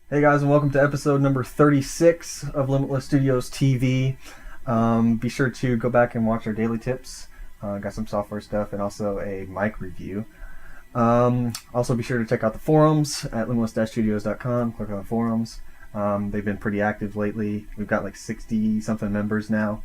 Hey guys, and welcome to episode number 36 of Limitless Studios TV. Be sure to go back and watch our daily tips. Got some software stuff and also a mic review. Also be sure to check out the forums at limitless-studios.com. Click on the forums. They've been pretty active lately. We've got like 60 something members now.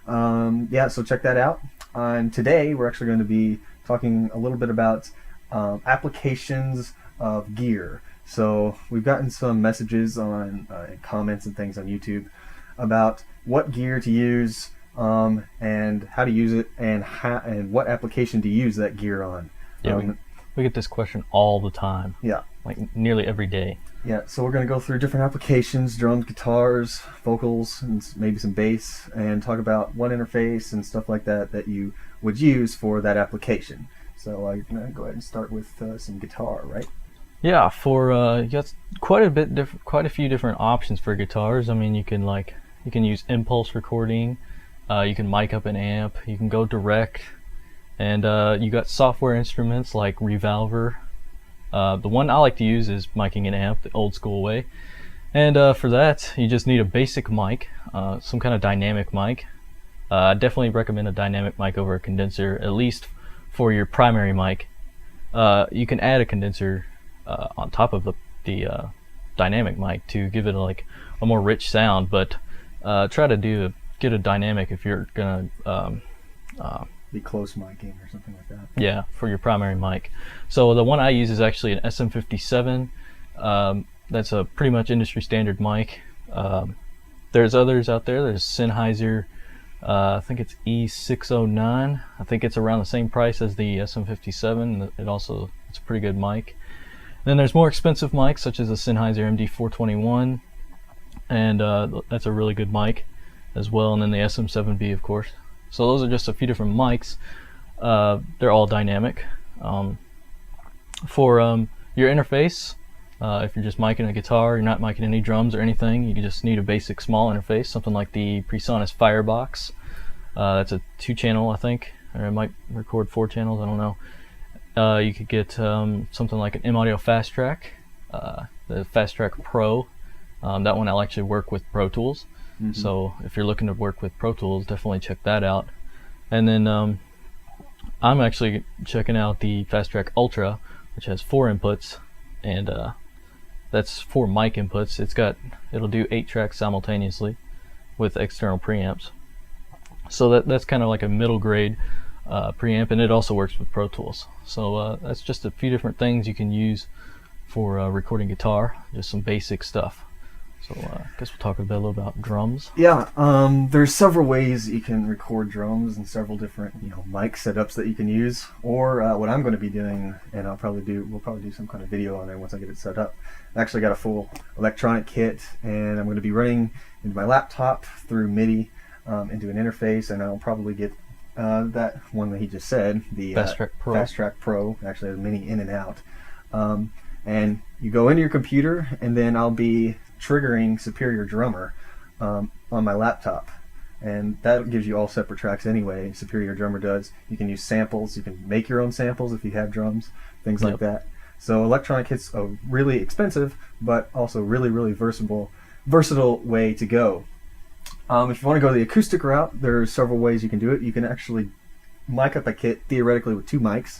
So check that out. And today we're actually going to be talking a little bit about applications of gear. So we've gotten some messages on comments and things on YouTube about what gear to use and how to use it and what application to use that gear on. Yeah, we get this question all the time. Yeah. Like nearly every day. Yeah, so we're going to go through different applications, drums, guitars, vocals, and maybe some bass, and talk about what interface and stuff like that that you would use for that application. So you're going to go ahead and start with some guitar, right? Yeah, you got quite a few different options for guitars. I mean, you can use impulse recording, you can mic up an amp, you can go direct, and you got software instruments like Revolver. The one I like to use is miking an amp the old school way, and for that you just need a basic mic, some kind of dynamic mic. I definitely recommend a dynamic mic over a condenser, at least for your primary mic. You can add a condenser on top of the dynamic mic to give it a more rich sound, but try to get a dynamic if you're gonna Be close miking or something like that. Yeah, for your primary mic. So the one I use is actually an SM57. That's a pretty much industry standard mic. There's others out there. There's Sennheiser. I think it's E609. I think it's around the same price as the SM57. It's a pretty good mic. Then there's more expensive mics such as the Sennheiser MD421, and that's a really good mic as well. And then the SM7B, of course. So those are just a few different mics. They're all dynamic. For your interface, if you're just miking a guitar, you're not miking any drums or anything, you just need a basic small interface, something like the PreSonus Firebox. That's a 2-channel, I think, or it might record 4 channels, I don't know. You could get something like an M-Audio Fast Track, the Fast Track Pro. That one will actually work with Pro Tools. Mm-hmm. So if you're looking to work with Pro Tools, definitely check that out. And then I'm actually checking out the Fast Track Ultra, which has 4 inputs, and that's 4 mic inputs. It'll do 8 tracks simultaneously with external preamps. So that's kind of like a middle grade preamp, and it also works with Pro Tools. So that's just a few different things you can use for recording guitar, just some basic stuff. So I guess we'll talk a little about drums. Yeah, there's several ways you can record drums and several different mic setups that you can use. Or what I'm going to be doing, and we'll probably do some kind of video on there once I get it set up. I actually got a full electronic kit, and I'm going to be running into my laptop through MIDI into an interface, and I'll probably get that one that he just said, the Fast Track Pro. Fast Track Pro actually has MIDI in and out. And you go into your computer, and then I'll be triggering Superior Drummer on my laptop, and that gives you all separate tracks anyway. Superior Drummer does. You can use samples. You can make your own samples if you have drums, things like that. So electronic kits are really expensive, but also really, really versatile way to go. If you want to go the acoustic route, there are several ways you can do it. You can actually mic up a kit theoretically with 2 mics.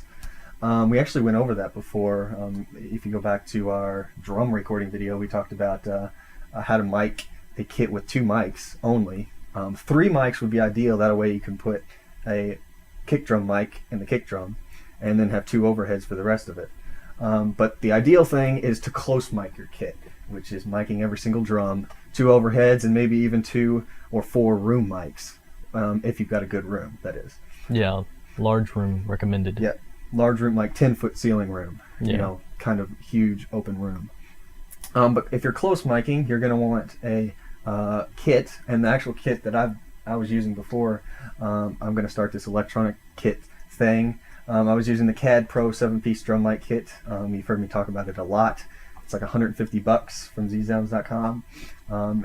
We actually went over that before. If you go back to our drum recording video, we talked about how to mic a kit with 2 mics only. 3 mics would be ideal. That way you can put a kick drum mic in the kick drum and then have 2 overheads for the rest of it. But the ideal thing is to close mic your kit, which is miking every single drum, 2 overheads, and maybe even 2 or 4 room mics, if you've got a good room, that is. Yeah, large room recommended. Yeah. Large room, like 10-foot ceiling room, kind of huge open room. But if you're close miking, you're going to want a kit, and the actual kit that I was using before, I'm going to start this electronic kit thing. I was using the CAD Pro 7-piece drum mic kit. You've heard me talk about it a lot. It's like $150 from zsounds.com.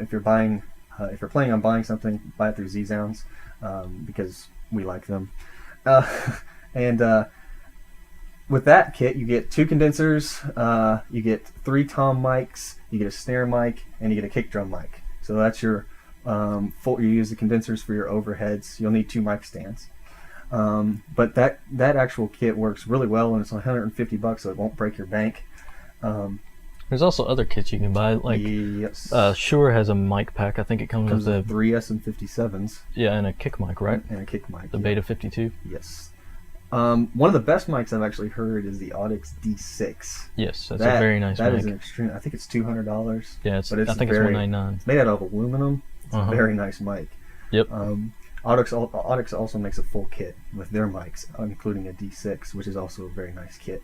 If you're planning on buying something, buy it through zsounds because we like them. And with that kit, you get 2 condensers, you get 3 tom mics, you get a snare mic, and you get a kick drum mic. So that's your you use the condensers for your overheads. You'll need 2 mic stands. But that actual kit works really well, and it's $150, so it won't break your bank. There's also other kits you can buy, like yes. Shure has a mic pack. I think it comes with the 3 SM57s. Yeah, and a kick mic, right? And a kick mic. The Beta 52. Yes. One of the best mics I've actually heard is the Audix D6. Yes, that's a very nice mic. That is an extreme. I think it's $200. Yeah, I think it's $199. It's made out of aluminum. It's a very nice mic. Yep. Audix also makes a full kit with their mics, including a D6, which is also a very nice kit.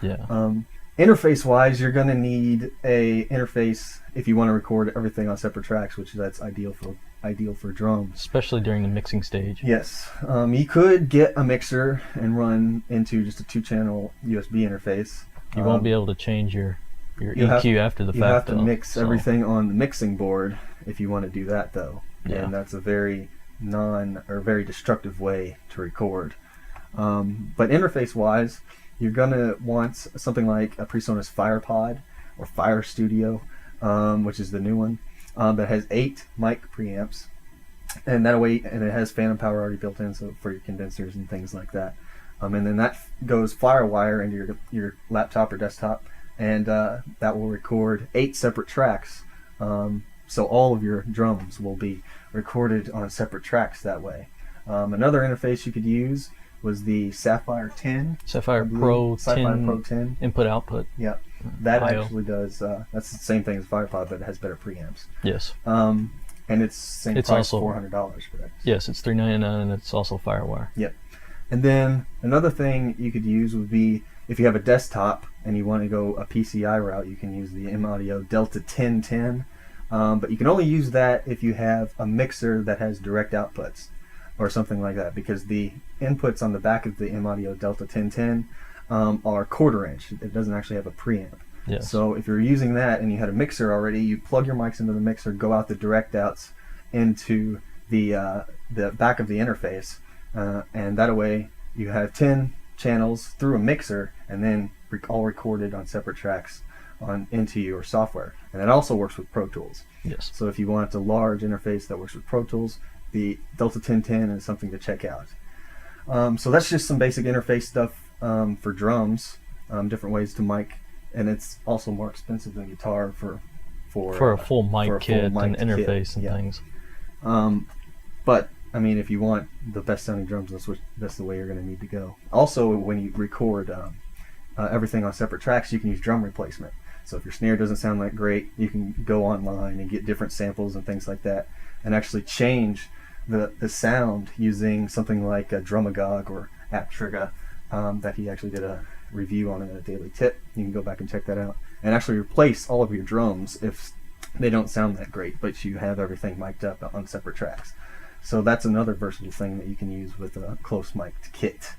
Yeah. Interface wise, you're going to need a interface if you want to record everything on separate tracks, which that's ideal for drums, especially during the mixing stage. Yes. You could get a mixer and run into just a 2-channel USB interface. You won't be able to change your EQ after the fact. You have to mix everything on the mixing board if you want to do that, though. Yeah. And that's a very very destructive way to record. But interface wise, you're gonna want something like a PreSonus FirePod or Fire Studio, which is the new one, that has 8 mic preamps, and that way, and it has phantom power already built in, so for your condensers and things like that. And then that goes FireWire into your laptop or desktop, and that will record 8 separate tracks. So all of your drums will be recorded on separate tracks that way. Another interface you could use was the Sapphire 10. Sapphire Pro 10 input output. Yeah, that actually does. That's the same thing as FirePod, but it has better preamps. Yes. And it's same price, also $400, correct? Yes, it's $399, and it's also FireWire. Yep. And then another thing you could use would be if you have a desktop and you want to go a PCI route, you can use the M-Audio Delta 1010. But you can only use that if you have a mixer that has direct outputs or something like that, because the inputs on the back of the M-Audio Delta 1010 are 1/4 inch. It doesn't actually have a preamp. Yes. So if you're using that and you had a mixer already, you plug your mics into the mixer, go out the direct outs into the back of the interface, and that way you have 10 channels through a mixer, and then all recorded on separate tracks into your software. And it also works with Pro Tools. Yes. So if you want a large interface that works with Pro Tools, the Delta 1010 is something to check out. So that's just some basic interface stuff for drums, different ways to mic, and it's also more expensive than guitar for a full mic kit and interface and things. But I mean, if you want the best sounding drums, that's the way you're going to need to go. Also, when you record everything on separate tracks, you can use drum replacement. So if your snare doesn't sound that great, you can go online and get different samples and things like that, and actually change the sound using something like a Drumagog or Aptriga that he actually did a review on in a daily tip. You can go back and check that out, and actually replace all of your drums if they don't sound that great, but you have everything mic'd up on separate tracks. So that's another versatile thing that you can use with a close mic'd kit.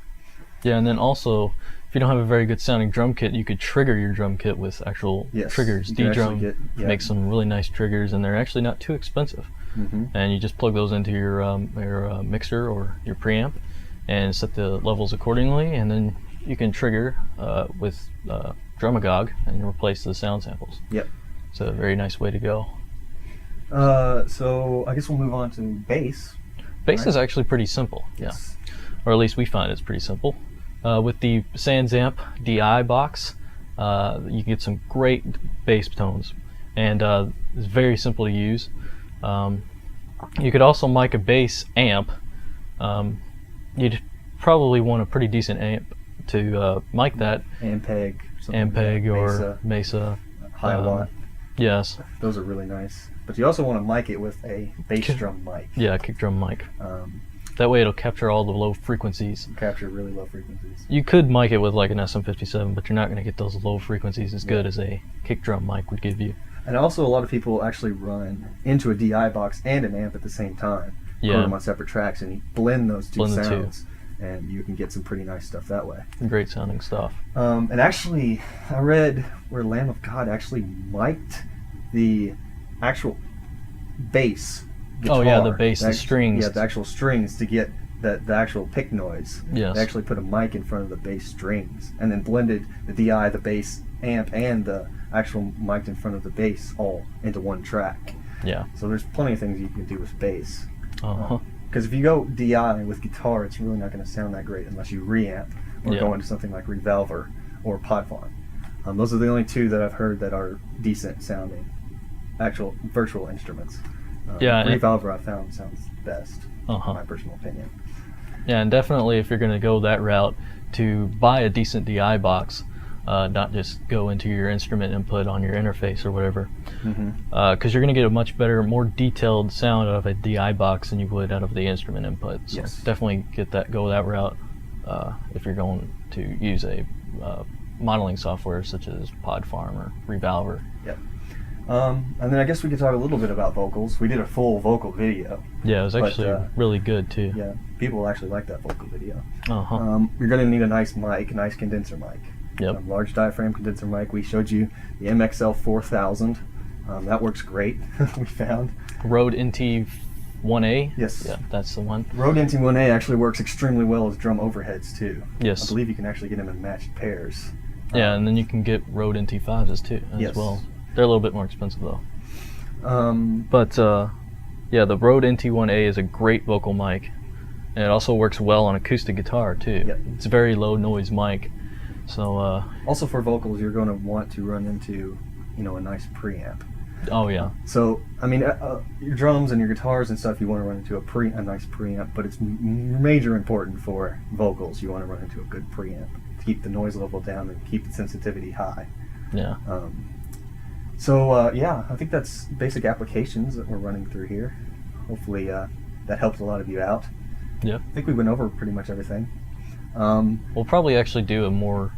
Yeah, and then also, if you don't have a very good sounding drum kit, you could trigger your drum kit with actual triggers. D-Drum makes some really nice triggers, and they're actually not too expensive. Mm-hmm. And you just plug those into your mixer or your preamp and set the levels accordingly, and then you can trigger with Drumagog and replace the sound samples. Yep. It's a very nice way to go. So I guess we'll move on to bass. Bass is actually pretty simple. Yes. Yeah. Or at least we find it's pretty simple. With the SansAmp DI box, you can get some great bass tones, and it's very simple to use. You could also mic a bass amp. You'd probably want a pretty decent amp to mic that. Ampeg or Mesa. High watt. Yes. Those are really nice. But you also want to mic it with a bass drum mic. Yeah, kick drum mic. That way it'll capture all the low frequencies. Capture really low frequencies. You could mic it with like an SM57, but you're not going to get those low frequencies as good as a kick drum mic would give you. And also a lot of people actually run into a DI box and an amp at the same time. Yeah. Put them on separate tracks, and you blend those two sounds. And you can get some pretty nice stuff that way. Great sounding stuff. And actually, I read where Lamb of God actually mic'd the actual bass guitar. Oh yeah, the bass, the strings. Yeah, the actual strings to get that the actual pick noise. Yes. They actually put a mic in front of the bass strings and then blended the DI, the bass amp, and the actual mic in front of the bass all into one track. Yeah. So there's plenty of things you can do with bass. Uh-huh. Because if you go DI with guitar, it's really not going to sound that great unless you reamp or Yeah. go into something like Revolver or Podfarm. Those are the only two that I've heard that are decent sounding actual virtual instruments. Yeah, Revolver I found sounds best, Uh-huh. in my personal opinion. Yeah, and definitely if you're going to go that route, to buy a decent DI box, not just go into your instrument input on your interface or whatever, because you're going to get a much better, more detailed sound out of a DI box than you would out of the instrument input. So Yes. definitely go that route if you're going to use a modeling software such as Podfarm or Revolver. Yep. And then I guess we could talk a little bit about vocals. We did a full vocal video. Yeah, it was But, actually really good too. Yeah, people actually like that vocal video. Uh-huh. You're going to need a nice mic, a nice condenser mic. Yep. Large diaphragm condenser mic. We showed you the MXL 4000. That works great, we found. Rode NT1A? Yes. Yeah, that's the one. Rode NT1A actually works extremely well as drum overheads too. Yes. I believe you can actually get them in matched pairs. Yeah, and then you can get Rode NT5s too as Yes. well. They're a little bit more expensive though. Um, But yeah, the Rode NT1A is a great vocal mic, and it also works well on acoustic guitar too. Yep. It's a very low noise mic, so also for vocals, you're going to want to run into, a nice preamp. oh yeah, So, I mean, your drums and your guitars and stuff, you want to run into a nice preamp, but it's major important for vocals. You want to run into a good preamp to keep the noise level down and keep the sensitivity high. yeah, Yeah, I think that's basic applications that we're running through here. Hopefully that helped a lot of you out. yeah. I think we went over pretty much everything. We'll probably actually do a more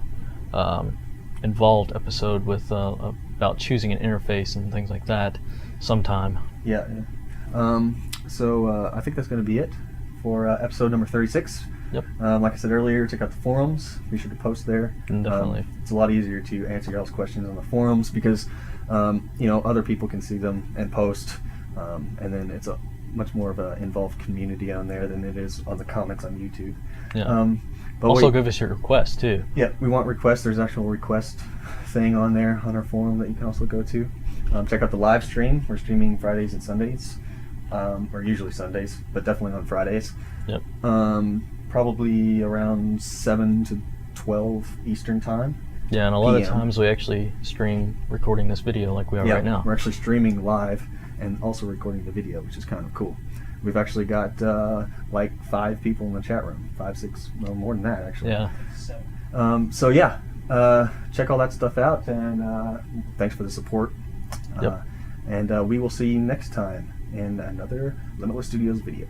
involved episode with about choosing an interface and things like that sometime. Yeah. I think that's going to be it for episode number 36. Yep. Like I said earlier, check out the forums. Be sure to post there. Definitely. It's a lot easier to answer y'all's questions on the forums because other people can see them and post, and then it's a much more of an involved community on there than it is on the comments on YouTube. Yeah. But Also, give us your requests too. Yeah, we want requests. There's an actual request thing on there on our forum that you can also go to. Check out the live stream. We're streaming Fridays and Sundays, or usually Sundays, but definitely on Fridays. Yep. Probably around 7 to 12 Eastern time. Yeah, and a lot of PM. times we actually stream recording this video like we are right now. We're actually streaming live and also recording the video, which is kind of cool. We've actually got like 5 people in the chat room, 5, 6, no more than that actually. Yeah. Check all that stuff out, and thanks for the support. Yep. And we will see you next time in another Limitless Studios video.